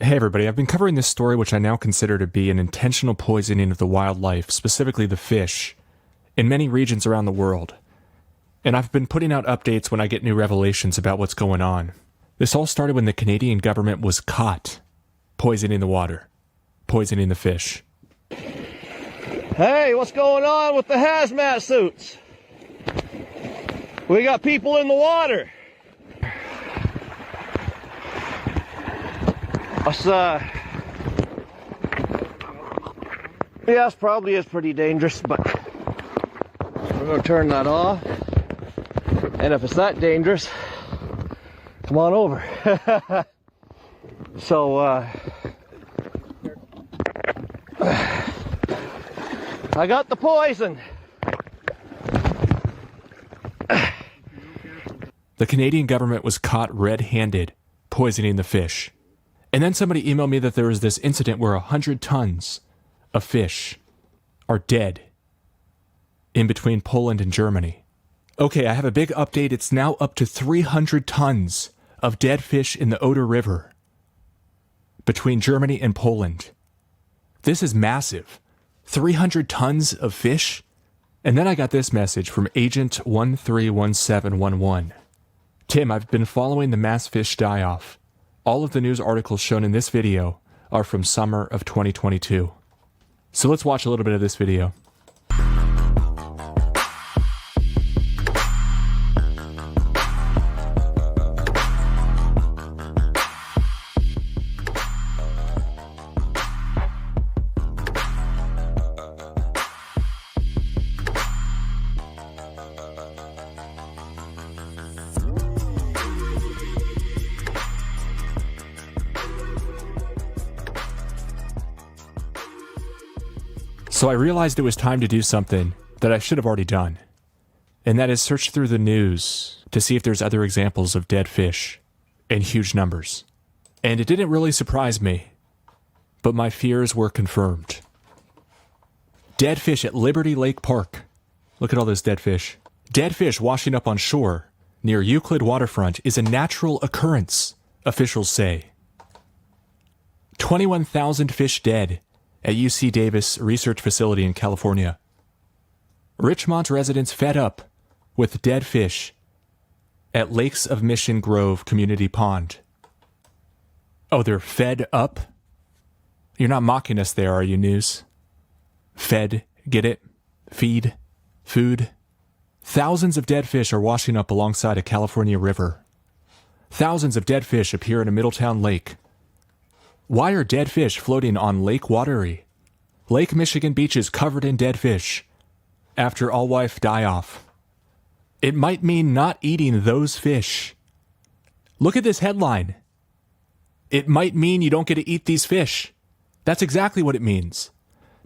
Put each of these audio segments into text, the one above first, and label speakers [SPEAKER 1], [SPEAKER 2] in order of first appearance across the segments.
[SPEAKER 1] Hey everybody, I've been covering this story which I now consider to be an intentional poisoning of the wildlife, specifically the fish, in many regions around the world. And I've been putting out updates when I get new revelations about what's going on. This all started when the Canadian government was caught poisoning the water, poisoning the fish.
[SPEAKER 2] Hey, what's going on with the hazmat suits? We got people in the water. Yes, probably is pretty dangerous, but we're going to turn that off. And if it's that dangerous, come on over. So, I got the poison.
[SPEAKER 1] The Canadian government was caught red-handed poisoning the fish. And then somebody emailed me that there was this incident where 100 tons of fish are dead in between Poland and Germany. Okay, I have a big update. It's now up to 300 tons of dead fish in the Oder River between Germany and Poland. This is massive. 300 tons of fish? And then I got this message from Agent 131711. Tim, I've been following the mass fish die-off. All of the news articles shown in this video are from summer of 2022. So let's watch a little bit of this video. So I realized it was time to do something that I should have already done, and that is search through the news to see if there's other examples of dead fish in huge numbers. And it didn't really surprise me, but my fears were confirmed. Dead fish at Liberty Lake Park. Look at all those dead fish. Dead fish washing up on shore near Euclid waterfront is a natural occurrence, officials say. 21,000 fish dead at UC Davis Research Facility in California. Richmond residents fed up with dead fish at Lakes of Mission Grove Community Pond. Oh, they're fed up? You're not mocking us there, are you, news? Fed, get it? Feed? Food? Thousands of dead fish are washing up alongside a California river. Thousands of dead fish appear in a Middletown lake. Why are dead fish floating on Lake Watery? Lake Michigan beaches covered in dead fish after all-wife die-off. It might mean not eating those fish. Look at this headline. It might mean you don't get to eat these fish. That's exactly what it means.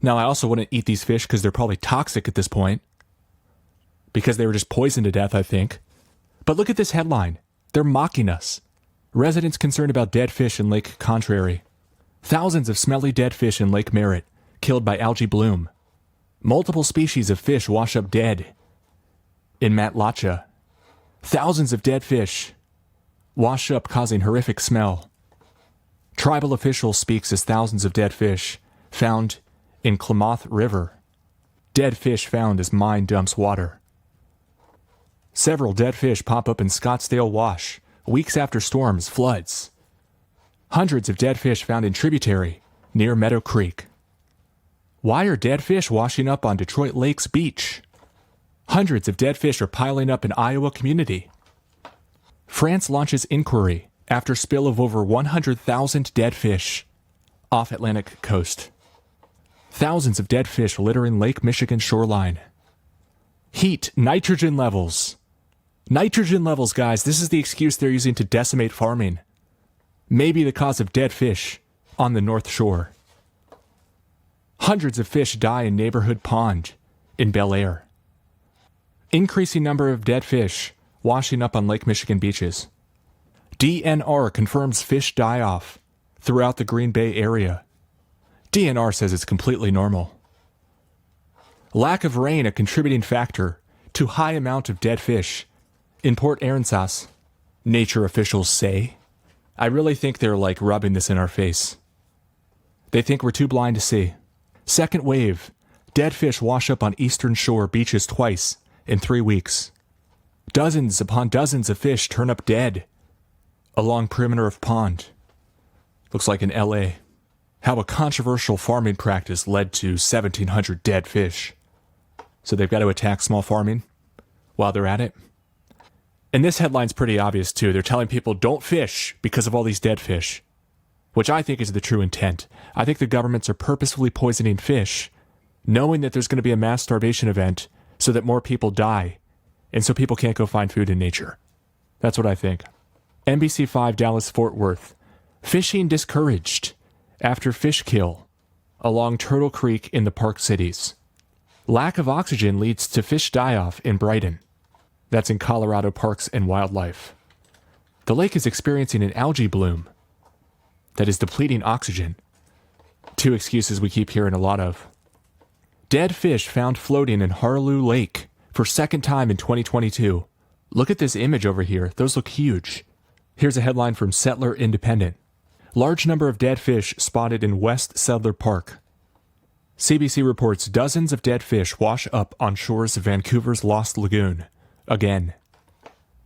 [SPEAKER 1] Now, I also wouldn't eat these fish because they're probably toxic at this point. Because they were just poisoned to death, I think. But look at this headline. They're mocking us. Residents concerned about dead fish in Lake Contrary. Thousands of smelly dead fish in Lake Merritt, killed by algae bloom. Multiple species of fish wash up dead in Matlacha. Thousands of dead fish wash up, causing horrific smell. Tribal official speaks as thousands of dead fish found in Klamath River. Dead fish found as mine dumps water. Several dead fish pop up in Scottsdale Wash weeks after storms, floods. Hundreds of dead fish found in tributary near Meadow Creek. Why are dead fish washing up on Detroit Lakes Beach? Hundreds of dead fish are piling up in Iowa community. France launches inquiry after spill of over 100,000 dead fish off Atlantic coast. Thousands of dead fish littering Lake Michigan shoreline. Heat, nitrogen levels. Nitrogen levels, guys, this is the excuse they're using to decimate farming. Maybe the cause of dead fish on the North Shore. Hundreds of fish die in neighborhood pond in Bel Air. Increasing number of dead fish washing up on Lake Michigan beaches. DNR confirms fish die-off throughout the Green Bay area. DNR says it's completely normal. Lack of rain a contributing factor to high amount of dead fish in Port Aransas, nature officials say. I really think they're like rubbing this in our face. They think we're too blind to see. Second wave. Dead fish wash up on eastern shore beaches twice in 3 weeks. Dozens upon dozens of fish turn up dead along perimeter of pond. Looks like in LA. How a controversial farming practice led to 1,700 dead fish. So they've got to attack small farming while they're at it. And this headline's pretty obvious too. They're telling people don't fish because of all these dead fish, which I think is the true intent. I think the governments are purposefully poisoning fish, knowing that there's going to be a mass starvation event so that more people die, and so people can't go find food in nature. That's what I think. NBC5 Dallas-Fort Worth. Fishing discouraged after fish kill along Turtle Creek in the Park Cities. Lack of oxygen leads to fish die-off in Brighton. That's in Colorado Parks and Wildlife. The lake is experiencing an algae bloom that is depleting oxygen. 2 excuses we keep hearing a lot of. Dead fish found floating in Harloo Lake for second time in 2022. Look at this image over here. Those look huge. Here's a headline from Settler Independent. Large number of dead fish spotted in West Settler Park. CBC reports dozens of dead fish wash up on shores of Vancouver's Lost Lagoon. Again.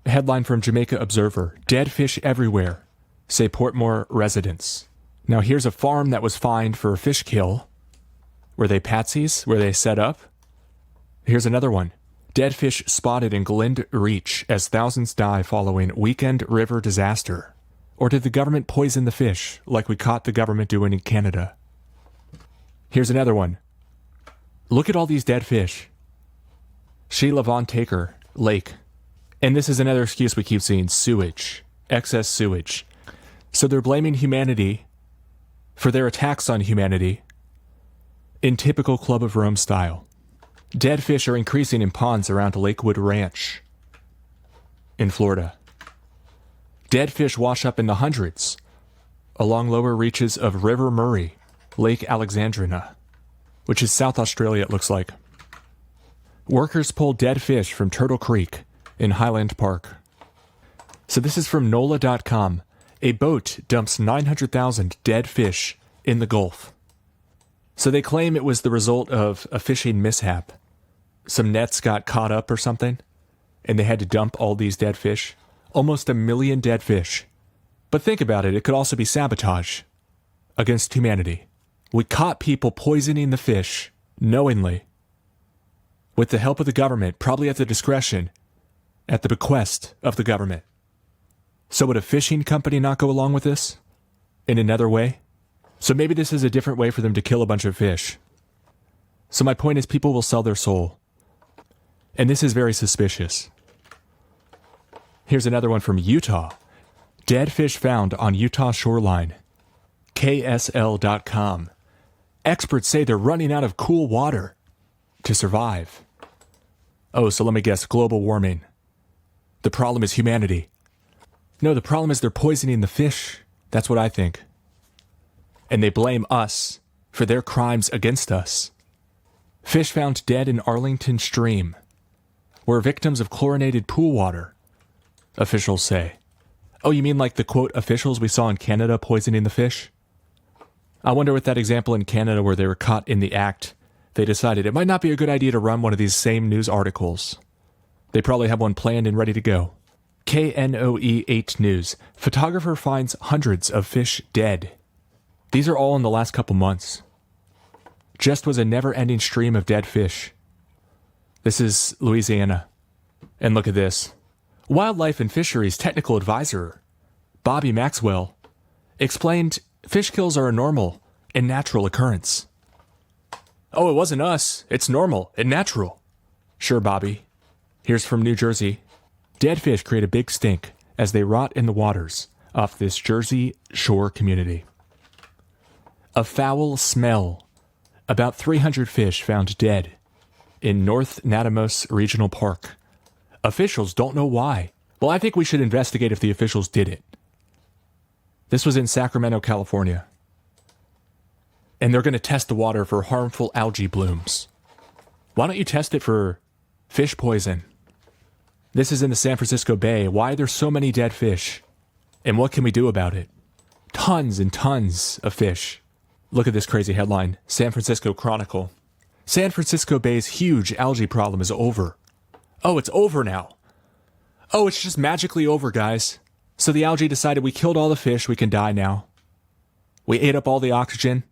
[SPEAKER 1] Headline from Jamaica Observer. Dead fish everywhere, say Portmore residents. Now here's a farm that was fined for a fish kill. Were they patsies? Were they set up? Here's another one. Dead fish spotted in Glynde Reach as thousands die following weekend river disaster. Or did the government poison the fish like we caught the government doing in Canada? Here's another one. Look at all these dead fish. Sheila Von Taker Lake. And this is another excuse we keep seeing. Sewage. Excess sewage. So they're blaming humanity for their attacks on humanity in typical Club of Rome style. Dead fish are increasing in ponds around Lakewood Ranch in Florida. Dead fish wash up in the hundreds along lower reaches of River Murray, Lake Alexandrina, which is South Australia, it looks like. Workers pull dead fish from Turtle Creek in Highland Park. So this is from NOLA.com. A boat dumps 900,000 dead fish in the Gulf. So they claim it was the result of a fishing mishap. Some nets got caught up or something, and they had to dump all these dead fish. Almost 1 million dead fish. But think about it, it could also be sabotage against humanity. We caught people poisoning the fish knowingly with the help of the government, probably at the discretion, at the bequest of the government. So would a fishing company not go along with this in another way? So maybe this is a different way for them to kill a bunch of fish. So my point is people will sell their soul. And this is very suspicious. Here's another one from Utah. Dead fish found on Utah shoreline. KSL.com. Experts say they're running out of cool water to survive. Oh, so let me guess, global warming. The problem is humanity. No, the problem is they're poisoning the fish. That's what I think. And they blame us for their crimes against us. Fish found dead in Arlington Stream were victims of chlorinated pool water, officials say. Oh, you mean like the quote officials we saw in Canada poisoning the fish? I wonder with that example in Canada where they were caught in the act, they decided it might not be a good idea to run one of these same news articles. They probably have one planned and ready to go. KNOE 8 News. Photographer finds hundreds of fish dead. These are all in the last couple months. Just was a never-ending stream of dead fish. This is Louisiana. And look at this. Wildlife and Fisheries Technical Advisor Bobby Maxwell explained fish kills are a normal and natural occurrence. Oh, it wasn't us. It's normal and natural. Sure, Bobby. Here's from New Jersey. Dead fish create a big stink as they rot in the waters off this Jersey shore community. A foul smell. About 300 fish found dead in North Natamos Regional Park. Officials don't know why. Well, I think we should investigate if the officials did it. This was in Sacramento, California. And they're going to test the water for harmful algae blooms. Why don't you test it for fish poison? This is in the San Francisco Bay. Why are there so many dead fish And what can we do about it? Tons and tons of fish. Look at this crazy headline. San Francisco Chronicle. San Francisco Bay's huge algae problem is over. Oh, it's over now. Oh, it's just magically over, guys. So the algae decided we killed all the fish, we can die now. We ate up all the oxygen,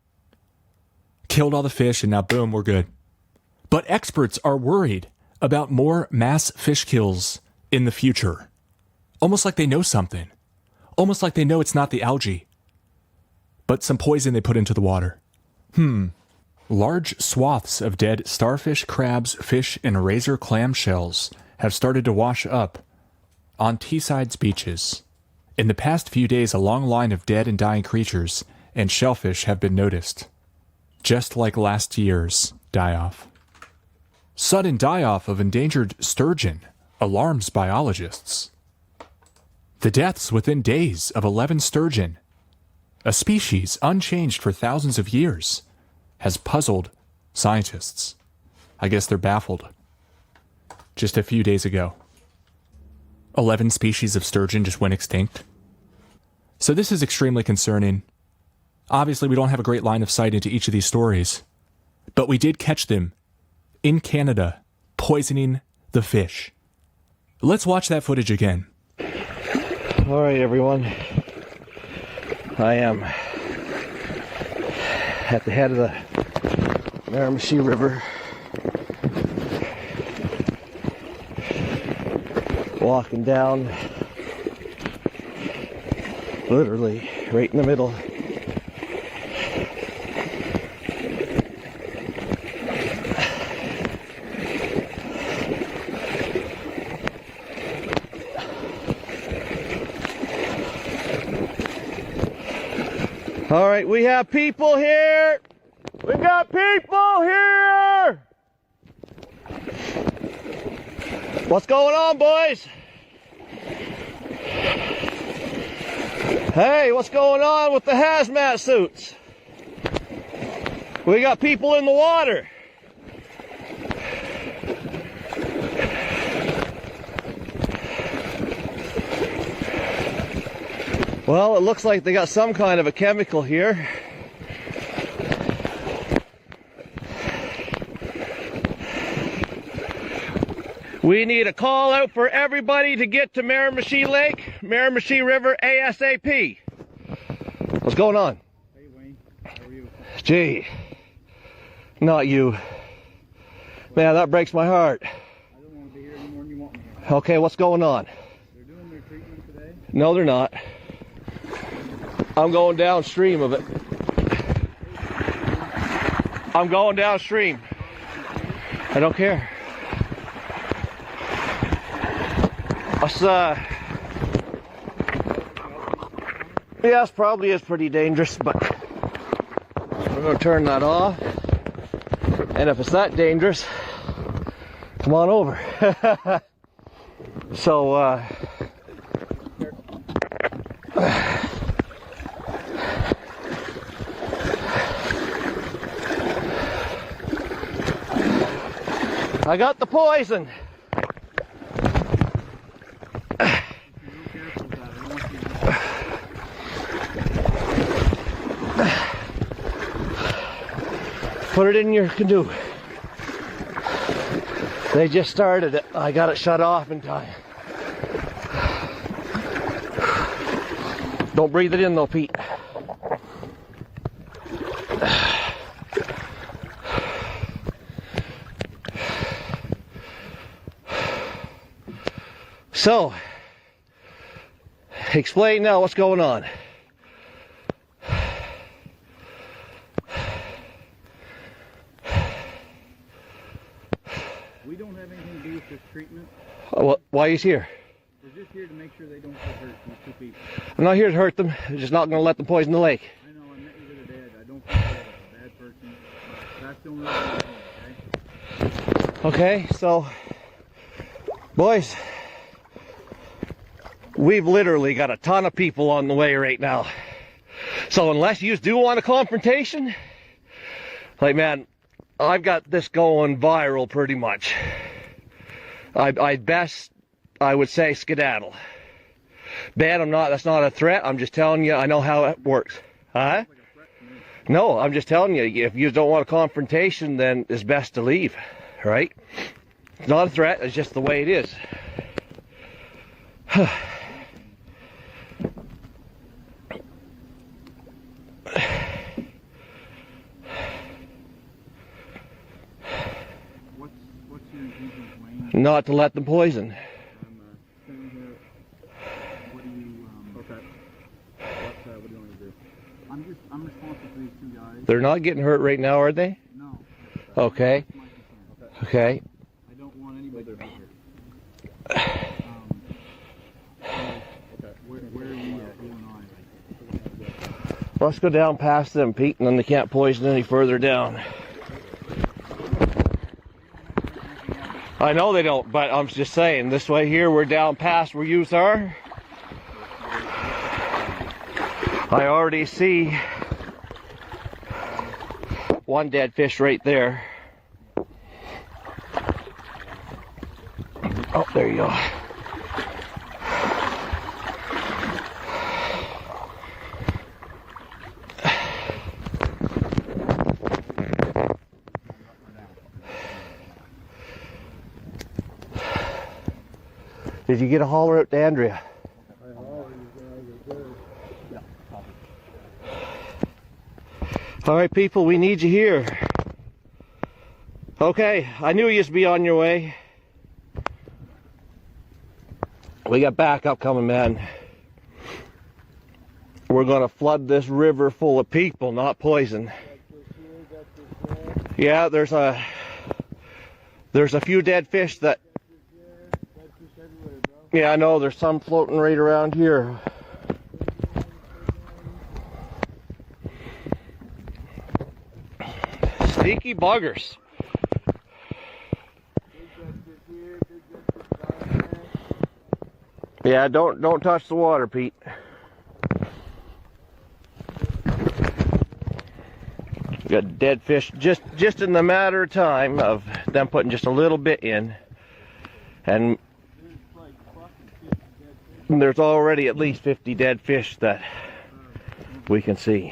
[SPEAKER 1] killed all the fish, and now boom, we're good. But experts are worried about more mass fish kills in the future. Almost like they know something. Almost like they know it's not the algae, but some poison they put into the water. Large swaths of dead starfish, crabs, fish, and razor clam shells have started to wash up on Teesside's beaches. In the past few days, a long line of dead and dying creatures and shellfish have been noticed, just like last year's die-off. Sudden die-off of endangered sturgeon alarms biologists. The deaths within days of 11 sturgeon, a species unchanged for thousands of years, has puzzled scientists. I guess they're baffled. Just a few days ago, 11 species of sturgeon just went extinct. So this is extremely concerning. Obviously, we don't have a great line of sight into each of these stories, but we did catch them in Canada poisoning the fish. Let's watch that footage again.
[SPEAKER 2] All right, everyone. I am at the head of the Miramichi River, walking down, literally right in the middle. All right, we have people here. We got people here. What's going on, boys? Hey, what's going on with the hazmat suits? We got people in the water. Well, it looks like they got some kind of a chemical here. We need a call out for everybody to get to Miramichi Lake, Miramichi River ASAP. What's going on?
[SPEAKER 3] Hey Wayne, how are you?
[SPEAKER 2] Gee, not you. Man, that breaks my heart.
[SPEAKER 3] I don't want to be here any more than you want me here.
[SPEAKER 2] Okay, what's going on?
[SPEAKER 3] They're doing their treatment today?
[SPEAKER 2] No, they're not. I'm going downstream of it. I'm going downstream. I don't care. Yes, probably is pretty dangerous, but we're going to turn that off. And if it's that dangerous, come on over. So, I got the poison. Put it in your canoe. They just started it. I got it shut off in time. Don't breathe it in though, Pete. So, explain now what's going on.
[SPEAKER 3] We don't have anything to do with this treatment.
[SPEAKER 2] Why he's here?
[SPEAKER 3] We're just here to make sure they don't get hurt, these two people.
[SPEAKER 2] I'm not here to hurt them. I'm just not going to let them poison the lake.
[SPEAKER 3] I know, I met you the other day. I don't think you're a bad person. That's the only reason I'm here, okay?
[SPEAKER 2] Okay, so, boys, we've literally got a ton of people on the way right now. So unless you do want a confrontation, like, man, I've got this going viral pretty much. I would say skedaddle. Ben, I'm not. That's not a threat. I'm just telling you. I know how it works. Huh? No, I'm just telling you. If you don't want a confrontation, then it's best to leave. Right? It's not a threat. It's just the way it is.
[SPEAKER 3] What's your intention, Wayne?
[SPEAKER 2] Not to let them poison.
[SPEAKER 3] I'm sitting here. What do you? Okay. What do you want to do? I'm responsible for these two guys.
[SPEAKER 2] They're not getting hurt right now, are they?
[SPEAKER 3] No.
[SPEAKER 2] Okay.
[SPEAKER 3] That's my concern.
[SPEAKER 2] Okay.
[SPEAKER 3] I don't want anybody to be hurt. Where are we at, you and I?
[SPEAKER 2] Let's go down past them, Pete, and then they can't poison any further down. I know they don't, but I'm just saying, this way here, we're down past where yous are. I already see one dead fish right there. Oh, there you go. Did you get a holler out to Andrea? All right, people, we need you here. Okay, I knew you'd be on your way. We got backup coming, man. We're gonna flood this river full of people, not poison. Yeah, there's a few dead fish that. Yeah, I know. There's some floating right around here. Sneaky buggers. Yeah, don't touch the water, Pete. Got dead fish just in the matter of time of them putting just a little bit in, and there's already at least 50 dead fish that we can see.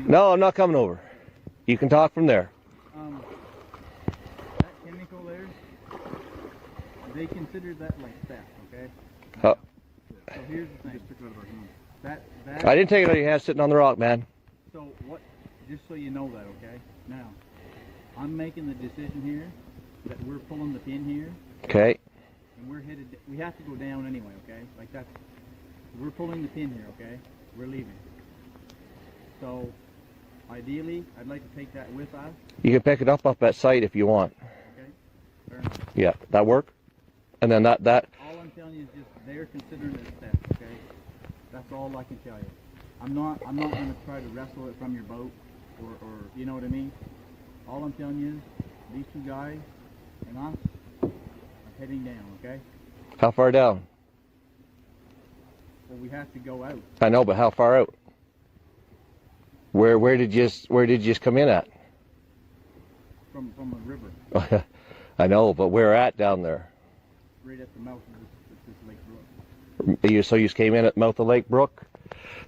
[SPEAKER 2] No, I'm not coming over. You can talk from there.
[SPEAKER 3] That chemical there, they consider that like theft, okay?
[SPEAKER 2] Oh.
[SPEAKER 3] So here's the thing. That
[SPEAKER 2] I didn't take it out of your hand sitting on the rock, man.
[SPEAKER 3] So what? Just so you know that, okay? Now, I'm making the decision here that we're pulling the pin here.
[SPEAKER 2] Okay.
[SPEAKER 3] And we're headed. We have to go down anyway, okay? Like that's. We're pulling the pin here, okay? We're leaving. So, ideally, I'd like to take that with us.
[SPEAKER 2] You can pick it up at site if you want.
[SPEAKER 3] Okay. Fair enough.
[SPEAKER 2] Yeah, that work? And then that.
[SPEAKER 3] All I'm telling you is just they're considering it theft, okay? That's all I can tell you. I'm not going to try to wrestle it from your boat, or you know what I mean. All I'm telling you is these two guys and us are heading down, okay?
[SPEAKER 2] How far down?
[SPEAKER 3] Well, we have to go out.
[SPEAKER 2] I know, but how far out? Where did you just come in at?
[SPEAKER 3] From the river.
[SPEAKER 2] I know, but where at down there?
[SPEAKER 3] Right at the mouth of this Lake Brook.
[SPEAKER 2] So you came in at the mouth of Lake Brook?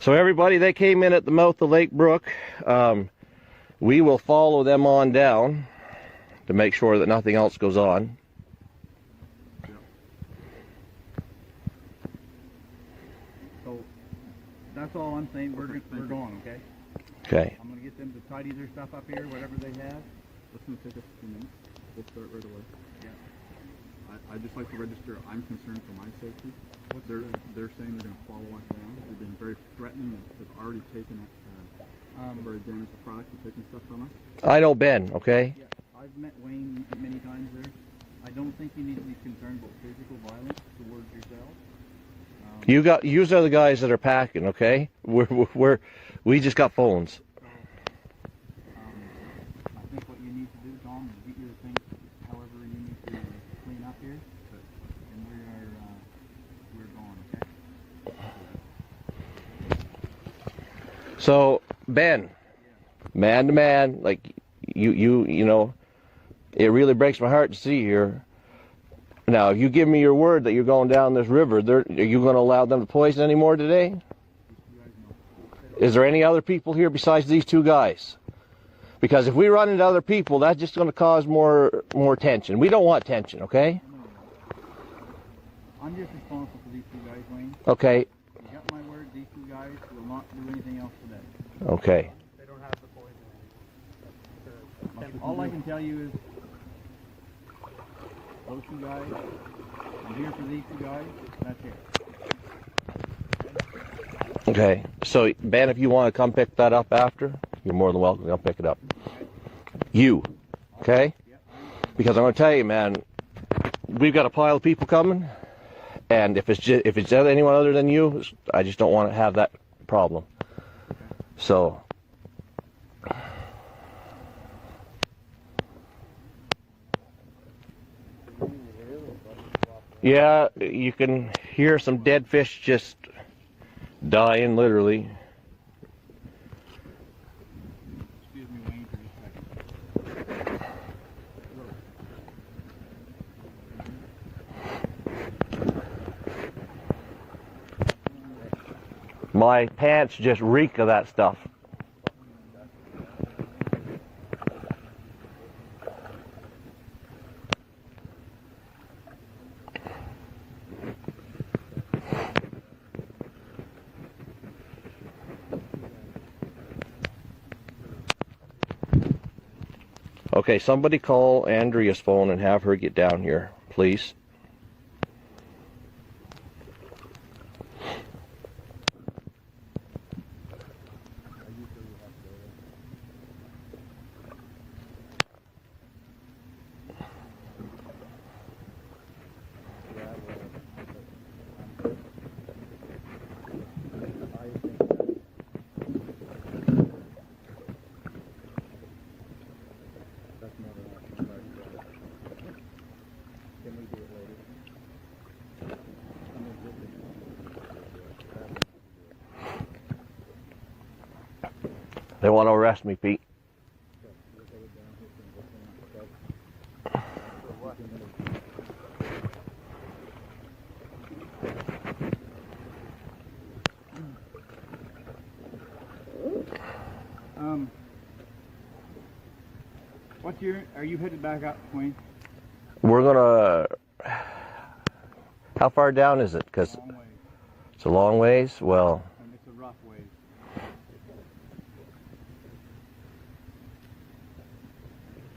[SPEAKER 2] So everybody, they came in at the mouth of Lake Brook. We will follow them on down to make sure that nothing else goes on.
[SPEAKER 3] Yeah. So that's all I'm saying. We're going, okay?
[SPEAKER 2] Okay.
[SPEAKER 3] I'm going to get them to tidy their stuff up here, whatever they have.
[SPEAKER 4] That's going to take us a few minutes. We'll start right away.
[SPEAKER 3] Yeah.
[SPEAKER 4] I'd just like to register, I'm concerned for my safety. They're saying they're going to follow us down. They've been very threatening. They've already taken very damaged the product and taken stuff from us.
[SPEAKER 2] I know Ben, okay?
[SPEAKER 3] Yeah, I've met Wayne many times there. I don't think you need to be concerned about physical violence towards yourself.
[SPEAKER 2] Yous are the guys that are packing, okay? We just got phones.
[SPEAKER 3] I think what you need to do, Tom, is get your things however you need to clean up here, and we're going, okay?
[SPEAKER 2] So Ben, man to man, like you know, it really breaks my heart to see here. Now, if you give me your word that you're going down this river, are you going to allow them to poison anymore today? Is there any other people here besides these two guys? Because if we run into other people, that's just going to cause more tension. We don't want tension, okay?
[SPEAKER 3] I'm just responsible for these two guys, Wayne.
[SPEAKER 2] Okay.
[SPEAKER 3] You got my word, these two guys will not do anything else today.
[SPEAKER 2] Okay.
[SPEAKER 5] They don't have the poison anymore.
[SPEAKER 3] All I can tell you is, those two guys, I'm here for these two guys, that's it.
[SPEAKER 2] Okay. So, Ben, if you want to come pick that up after, you're more than welcome to come pick it up. You. Okay? Because I'm going to tell you, man, we've got a pile of people coming, and if it's anyone other than you, I just don't want to have that problem. So, yeah, you can hear some dead fish just dying, literally.
[SPEAKER 3] Excuse me, Wayne, for just a second.
[SPEAKER 2] My pants just reek of that stuff. Okay, somebody call Andrea's phone and have her get down here, please. They want to arrest me, Pete.
[SPEAKER 3] Are you headed back up, Wayne?
[SPEAKER 2] We're gonna. How far down is it? Because
[SPEAKER 3] Long way.
[SPEAKER 2] it's a long ways. Well,
[SPEAKER 3] And it's a rough way.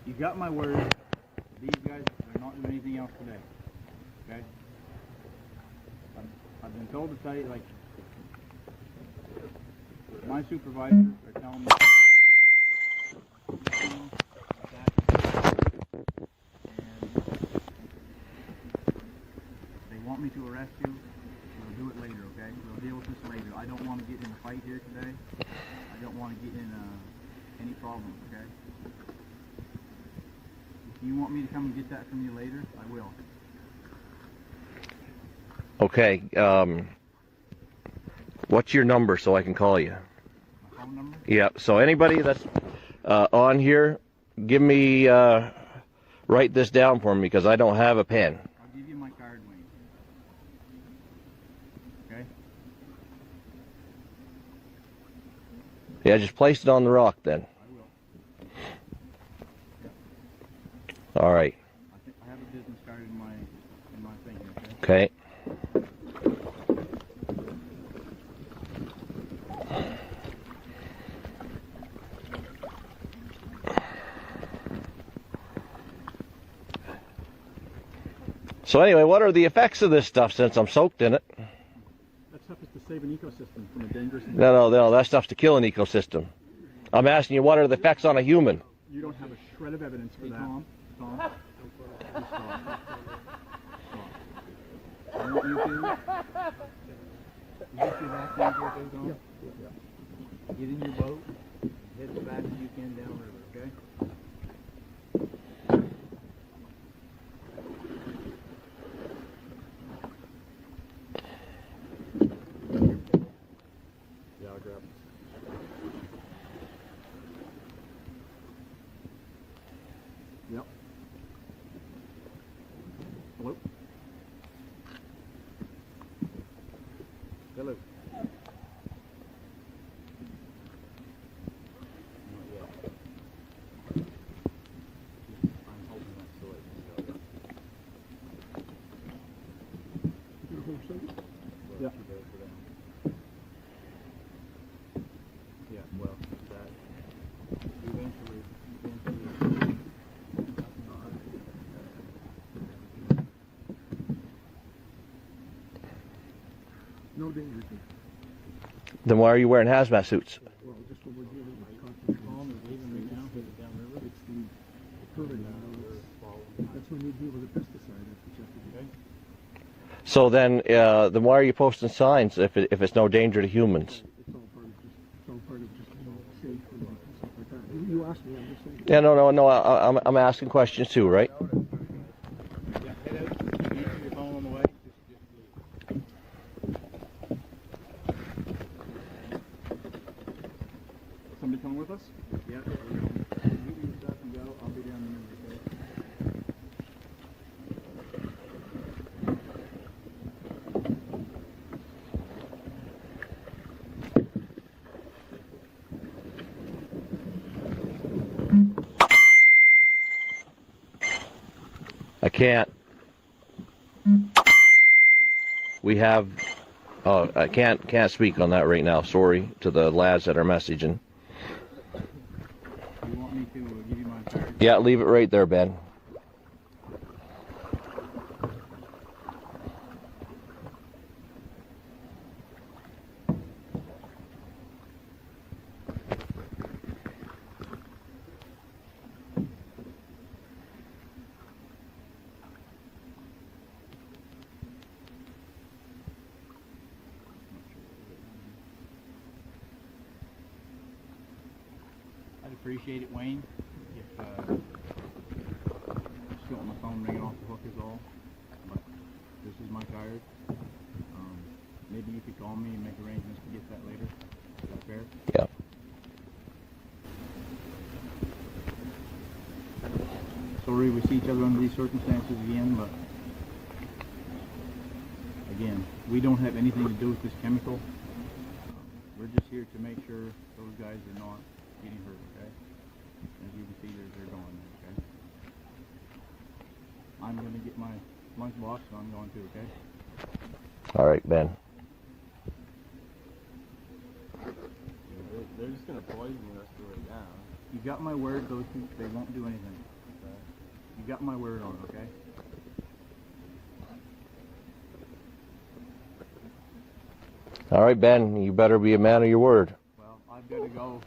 [SPEAKER 3] You got my word. These guys are not doing anything else today. Okay? I've been told to tell you, like, my supervisors are telling me. They want me to arrest you. We'll do it later, okay? We'll deal with this later. I don't want to get in a fight here today. I don't want to get in any problems, okay? If you want me to come and get that from you later, I will.
[SPEAKER 2] okay. What's your number so I can call you?
[SPEAKER 3] My phone number?
[SPEAKER 2] Yeah. So anybody that's on here, give me write this down for me because I don't have a pen.
[SPEAKER 3] I'll give you my card, Wayne. Okay?
[SPEAKER 2] Yeah, just place it on the rock then.
[SPEAKER 3] I will.
[SPEAKER 2] All right.
[SPEAKER 3] I have a business card in my thing, okay?
[SPEAKER 2] Okay. So anyway, what are the effects of this stuff since I'm soaked in it?
[SPEAKER 4] That stuff is to save an ecosystem from a dangerous.
[SPEAKER 2] No, that stuff's to kill an ecosystem. I'm asking you, what are the effects on a human?
[SPEAKER 4] You don't have a shred of evidence for that. Tom. Stop. Stop. I want you to.
[SPEAKER 3] You get your back down here, Tom? Get in your boat, head as fast as you can downriver, okay?
[SPEAKER 4] Yeah, I'll grab it. Yep. Hello?
[SPEAKER 2] Then why are you wearing hazmat suits?
[SPEAKER 4] Well, just when we're dealing with concentration, it's the permitting. That's when you deal with a pesticide. That's what you have to do.
[SPEAKER 2] So then why are you posting signs if it's no danger to humans?
[SPEAKER 4] It's all part of just safe and stuff like that. You asked me, I'm just saying.
[SPEAKER 2] Yeah, no. I'm asking questions too, right?
[SPEAKER 3] Yeah, head out. Keep your phone on the way.
[SPEAKER 4] Somebody coming with us?
[SPEAKER 3] Yeah. Leave your stuff and go. I'll be down in a minute, okay?
[SPEAKER 2] I can't. We have. Oh, I can't speak on that right now. Sorry to the lads that are messaging.
[SPEAKER 3] You want me to give you my card?
[SPEAKER 2] Yeah, leave it right there, Ben.
[SPEAKER 3] I'd appreciate it, Wayne, if just don't want my phone ringing off the hook is all. But this is my card. Maybe you could call me and make arrangements to get that later. Is that fair?
[SPEAKER 2] Yeah.
[SPEAKER 3] Sorry we see each other under these circumstances again, but again, we don't have anything to do with this chemical. We're just here to make sure those guys are not getting hurt, okay? As you can see, they're going there, okay? I'm going to get my lunchbox, so I'm going to, okay?
[SPEAKER 2] All right, Ben.
[SPEAKER 6] They're just gonna poison us the way down.
[SPEAKER 3] You got my word, those two, they won't do anything. Okay? You got my word on it, okay?
[SPEAKER 2] All right, Ben. You better be a man of your word.
[SPEAKER 3] Well, I've got to go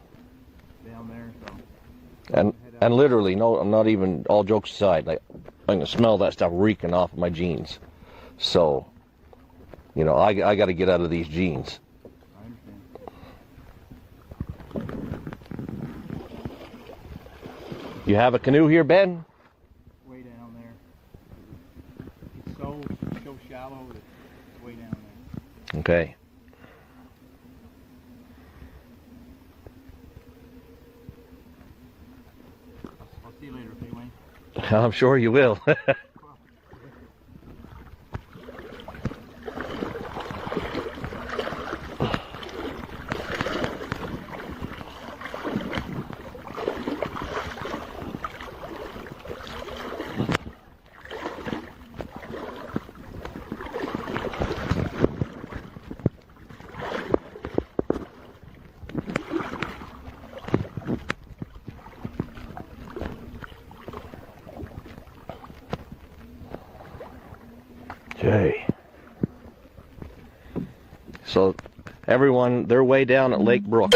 [SPEAKER 3] down there, so...
[SPEAKER 2] And literally, no, I'm not even, all jokes aside, like, I can smell that stuff reeking off of my jeans. So, you know, I got to get out of these jeans.
[SPEAKER 3] I understand.
[SPEAKER 2] You have a canoe here, Ben?
[SPEAKER 3] Way down there. It's so shallow that it's way down there.
[SPEAKER 2] Okay.
[SPEAKER 3] I'll see you later, okay, Wayne?
[SPEAKER 2] I'm sure you will. Okay. So, everyone, they're way down at Lake Brook.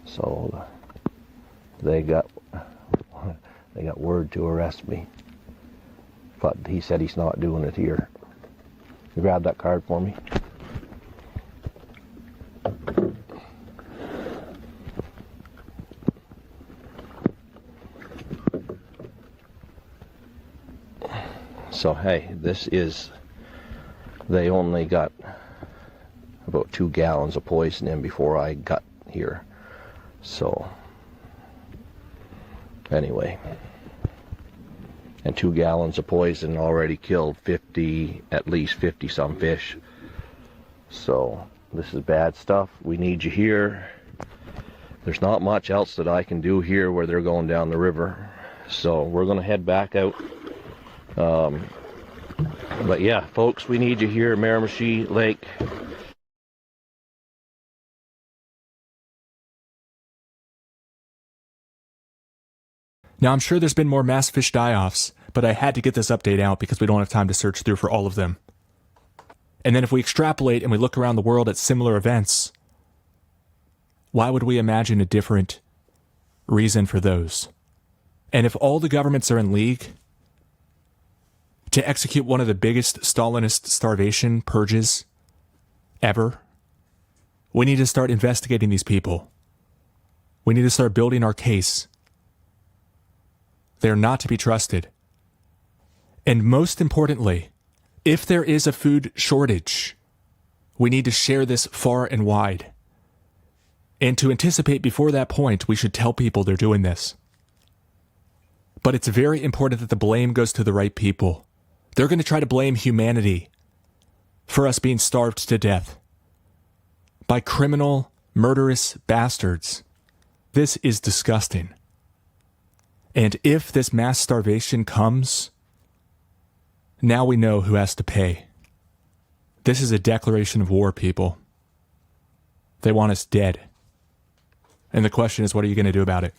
[SPEAKER 2] So, they got word to arrest me. But he said he's not doing it here. You grab that card for me. So hey, this is, they only got about 2 gallons of poison in before I got here. So anyway, and 2 gallons of poison already killed at least 50 some fish. So this is bad stuff. We need you here. There's not much else that I can do here where they're going down the river. So we're gonna head back out. But yeah, folks, we need you here at Miramichi Lake.
[SPEAKER 1] Now, I'm sure there's been more mass fish die-offs, but I had to get this update out because we don't have time to search through for all of them. And then if we extrapolate and we look around the world at similar events, why would we imagine a different reason for those? And if all the governments are in league to execute one of the biggest Stalinist starvation purges ever, we need to start investigating these people. We need to start building our case. They are not to be trusted. And most importantly, if there is a food shortage, we need to share this far and wide. And to anticipate before that point, we should tell people they're doing this. But it's very important that the blame goes to the right people. They're going to try to blame humanity for us being starved to death by criminal, murderous bastards. This is disgusting. And if this mass starvation comes, now we know who has to pay. This is a declaration of war, people. They want us dead. And the question is, what are you going to do about it?